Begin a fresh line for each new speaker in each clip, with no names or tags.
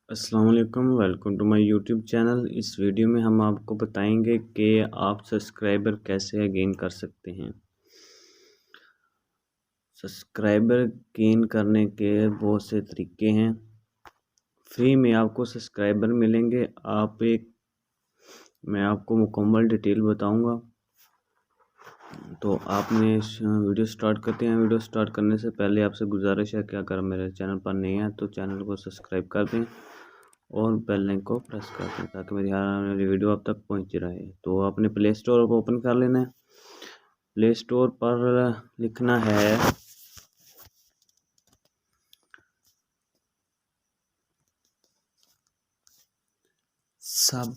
अस्सलाम वालेकुम, welcome to my YouTube channel. इस वीडियो में हम आपको बताएंगे कि आप सब्सक्राइबर कैसे गेन कर सकते हैं। सब्सक्राइबर गेन करने के बहुत से तरीके हैं। फ्री में आपको सब्सक्राइबर मिलेंगे। मैं आपको मुकम्मल डिटेल बताऊंगा। तो आपने वीडियो स्टार्ट करते हैं। वीडियो स्टार्ट करने से पहले आपसे गुजारिश है कि अगर मेरे चैनल पर नए हैं तो चैनल को सब्सक्राइब कर दें और बेल लाइकन को प्रेस कर दें ताकि मेरी हर आने वाली वीडियो आप तक पहुंच रहे। तो आपने प्ले स्टोर को ओपन कर लेना है। प्ले स्टोर पर लिखना है सब।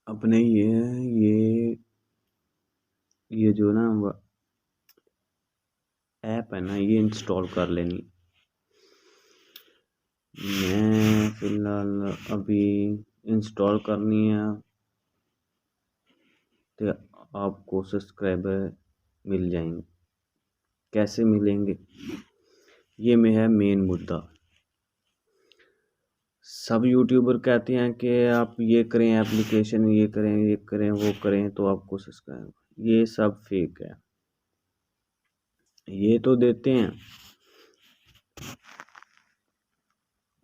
अपने ये जो ना ऐप है ना, ये इंस्टॉल कर लेनी। मैं फिलहाल अभी इंस्टॉल करनी है तो आपको सब्सक्राइबर मिल जाएंगे। कैसे मिलेंगे, ये में है मेन मुद्दा। सब यूट्यूबर कहते हैं कि आप ये करें, एप्लीकेशन ये करें वो करें तो आपको सब्सक्राइब। ये सब फेक है। ये तो देते हैं,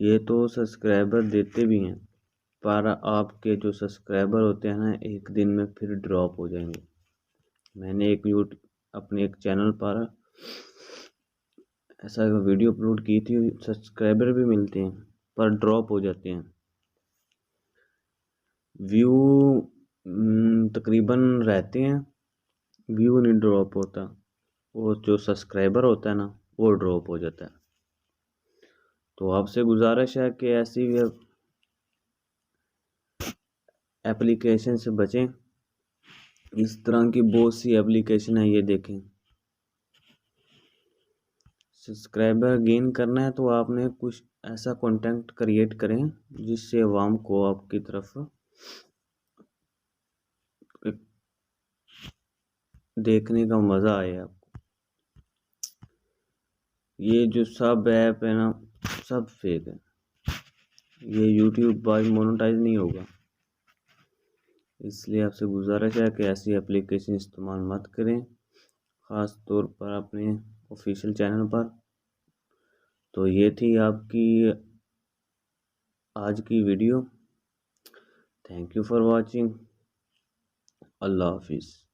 ये तो सब्सक्राइबर देते भी हैं, पर आपके जो सब्सक्राइबर होते हैं ना, एक दिन में फिर ड्रॉप हो जाएंगे। मैंने अपने एक चैनल पर ऐसा वीडियो अपलोड की थी। सब्सक्राइबर भी मिलते हैं पर ड्रॉप हो जाते हैं। व्यू तकरीबन रहते हैं, व्यू नहीं ड्रॉप होता। वो जो सब्सक्राइबर होता है ना, वो ड्रॉप हो जाता है। तो आपसे गुजारिश है कि ऐसी एप्लीकेशन से बचें। इस तरह की बहुत सी एप्लीकेशन है, ये देखें। सब्सक्राइबर गेन करना है तो आपने कुछ ऐसा कंटेंट क्रिएट करें जिससे अवाम को आपकी तरफ देखने का मज़ा आए आपको। ये जो सब ऐप है ना, सब फेक है। ये यूट्यूब पर मोनेटाइज नहीं होगा। इसलिए आपसे गुजारिश है कि ऐसी एप्लीकेशन इस्तेमाल मत करें, ख़ास तौर पर अपने ऑफिशियल चैनल पर। तो ये थी आपकी आज की video. Thank you for watching. अल्लाह हाफिज़।